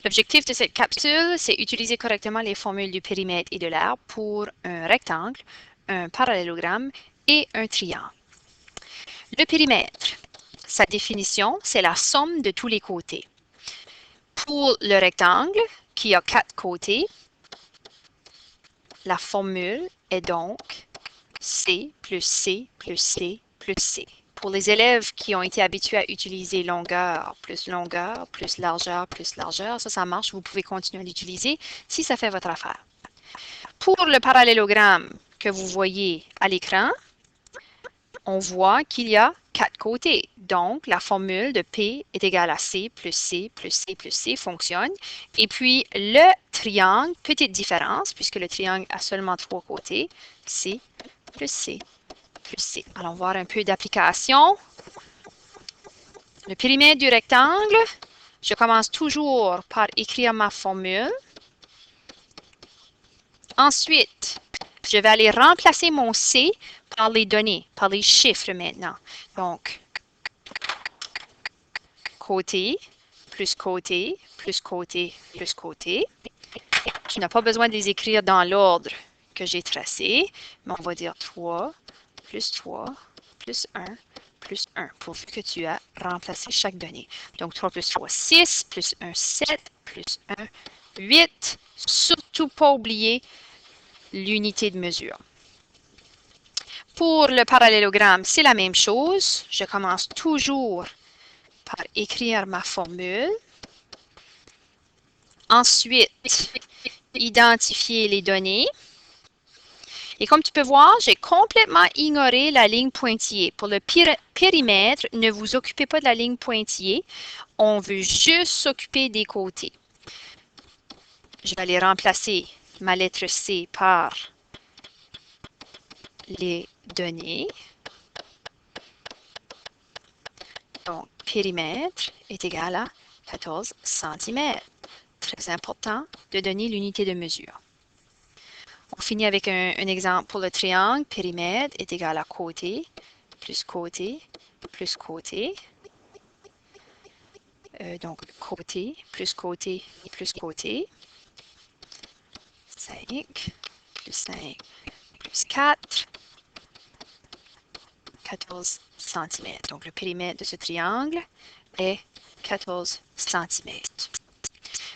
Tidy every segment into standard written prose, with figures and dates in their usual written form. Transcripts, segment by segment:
L'objectif de cette capsule, c'est utiliser correctement les formules du périmètre et de l'aire pour un rectangle, un parallélogramme et un triangle. Le périmètre, sa définition, c'est la somme de tous les côtés. Pour le rectangle, qui a 4 côtés, la formule est donc C plus C plus C plus C. Pour les élèves qui ont été habitués à utiliser longueur plus largeur, ça marche. Vous pouvez continuer à l'utiliser si ça fait votre affaire. Pour le parallélogramme que vous voyez à l'écran, on voit qu'il y a 4 côtés. Donc, la formule de P est égale à C plus C plus C plus C fonctionne. Et puis, le triangle, petite différence, puisque le triangle a seulement 3 côtés, C plus C plus C. Allons voir un peu d'application. Le périmètre du rectangle, je commence toujours par écrire ma formule. Ensuite, je vais aller remplacer mon C par les données, par les chiffres maintenant. Donc, côté, plus côté, plus côté, plus côté. Tu n'as pas besoin de les écrire dans l'ordre que j'ai tracé, mais on va dire 3, plus 1, pourvu que tu as remplacé chaque donnée. Donc, 3 plus 3, 6, plus 1, 7, plus 1, 8. Surtout pas oublier l'unité de mesure. Pour le parallélogramme, c'est la même chose. Je commence toujours par écrire ma formule. Ensuite, identifier les données. Et comme tu peux voir, j'ai complètement ignoré la ligne pointillée. Pour le périmètre, ne vous occupez pas de la ligne pointillée. On veut juste s'occuper des côtés. Je vais aller remplacer ma lettre C par les données. Donc, périmètre est égal à 14 cm. Très important de donner l'unité de mesure. On finit avec un exemple pour le triangle. Périmètre est égal à côté, plus côté, plus côté. Donc, côté, plus côté, plus côté. 5, plus 5, plus 4. 14 cm. Donc, le périmètre de ce triangle est 14 cm.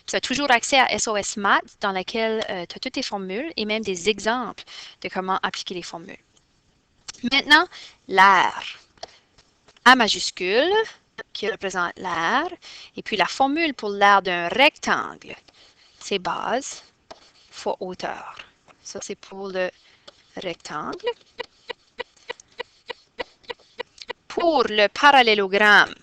Tu as toujours accès à SOS Math dans laquelle tu as toutes tes formules et même des exemples de comment appliquer les formules. Maintenant, l'aire. A majuscule, qui représente l'aire, et puis la formule pour l'aire d'un rectangle, c'est base fois hauteur. Ça, c'est pour le rectangle. Pour le parallélogramme,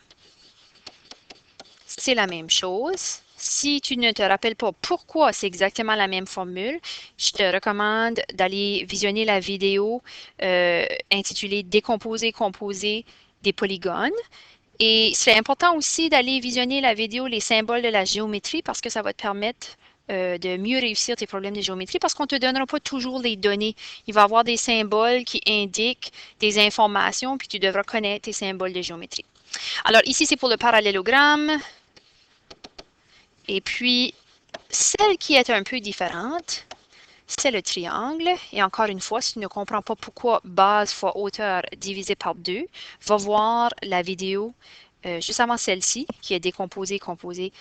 c'est la même chose. Si tu ne te rappelles pas pourquoi c'est exactement la même formule, je te recommande d'aller visionner la vidéo intitulée Décomposer, composer des polygones. Et c'est important aussi d'aller visionner la vidéo Les symboles de la géométrie parce que ça va te permettre de mieux réussir tes problèmes de géométrie parce qu'on ne te donnera pas toujours les données. Il va y avoir des symboles qui indiquent des informations, puis tu devras connaître tes symboles de géométrie. Alors ici, c'est pour le parallélogramme. Et puis, celle qui est un peu différente, c'est le triangle. Et encore une fois, si tu ne comprends pas pourquoi base fois hauteur divisé par 2, va voir la vidéo juste avant celle-ci, qui est décomposée, composée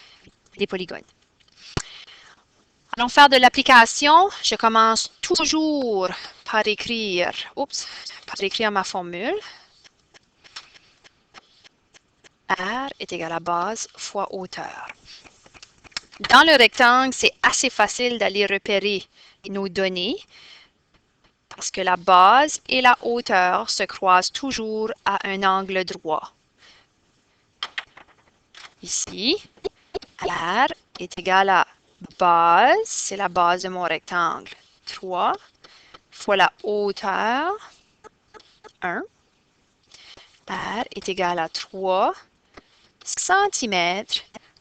des polygones. Allons faire de l'application. Je commence toujours par écrire ma formule. R est égal à base fois hauteur. Dans le rectangle, c'est assez facile d'aller repérer nos données parce que la base et la hauteur se croisent toujours à un angle droit. Ici, R est égal à base, c'est la base de mon rectangle, 3 fois la hauteur, 1. R est égal à 3 cm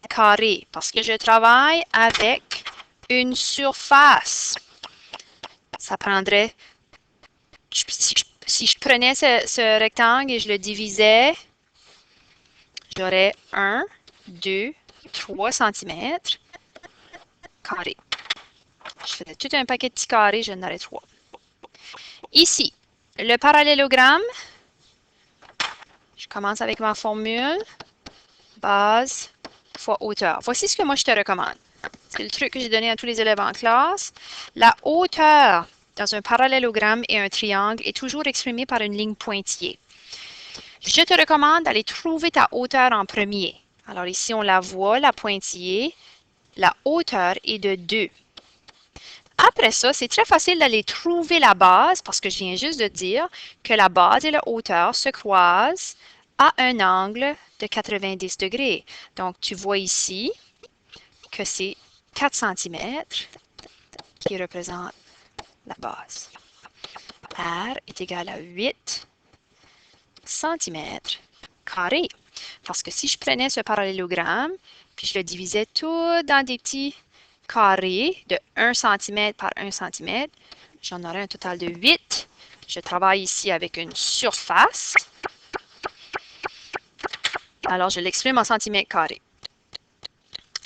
carré parce que je travaille avec une surface. Ça prendrait, si je prenais ce rectangle et je le divisais, j'aurais 1, 2, 3 cm. carrés. Je faisais tout un paquet de petits carrés, je n'en ai 3. Ici, le parallélogramme, je commence avec ma formule, base fois hauteur. Voici ce que moi je te recommande. C'est le truc que j'ai donné à tous les élèves en classe. La hauteur dans un parallélogramme et un triangle est toujours exprimée par une ligne pointillée. Je te recommande d'aller trouver ta hauteur en premier. Alors ici, on la voit, la pointillée. La hauteur est de 2. Après ça, c'est très facile d'aller trouver la base parce que je viens juste de dire que la base et la hauteur se croisent à un angle de 90 degrés. Donc, tu vois ici que c'est 4 cm qui représente la base. R est égal à 8 cm carrés. Parce que si je prenais ce parallélogramme, puis je le divisais tout dans des petits carrés de 1 cm par 1 cm, j'en aurais un total de 8. Je travaille ici avec une surface. Alors, je l'exprime en centimètres carrés.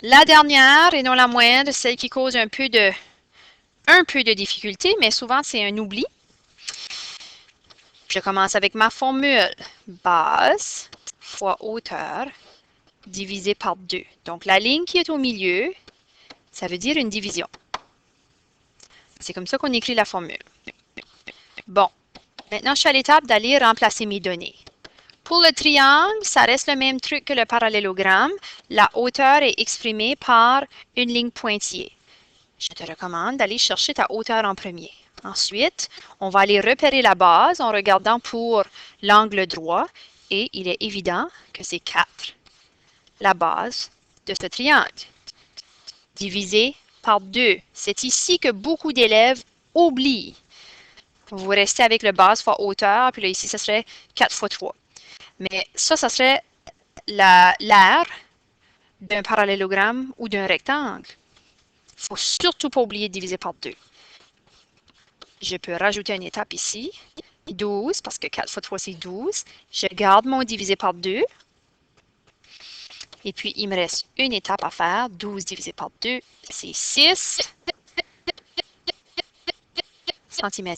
La dernière, et non la moindre, celle qui cause un peu de difficulté, mais souvent c'est un oubli. Je commence avec ma formule. Base fois hauteur divisé par 2. Donc, la ligne qui est au milieu, ça veut dire une division. C'est comme ça qu'on écrit la formule. Bon, maintenant, je suis à l'étape d'aller remplacer mes données. Pour le triangle, ça reste le même truc que le parallélogramme. La hauteur est exprimée par une ligne pointillée. Je te recommande d'aller chercher ta hauteur en premier. Ensuite, on va aller repérer la base en regardant pour l'angle droit et il est évident que c'est 4. La base de ce triangle divisé par 2. C'est ici que beaucoup d'élèves oublient. Vous restez avec le base fois hauteur, puis là ici, ce serait 4 fois 3. Mais ça serait l'aire d'un parallélogramme ou d'un rectangle. Il ne faut surtout pas oublier de diviser par 2. Je peux rajouter une étape ici. 12, parce que 4 fois 3, c'est 12. Je garde mon divisé par 2. Et puis, il me reste une étape à faire. 12 divisé par 2, c'est 6 cm².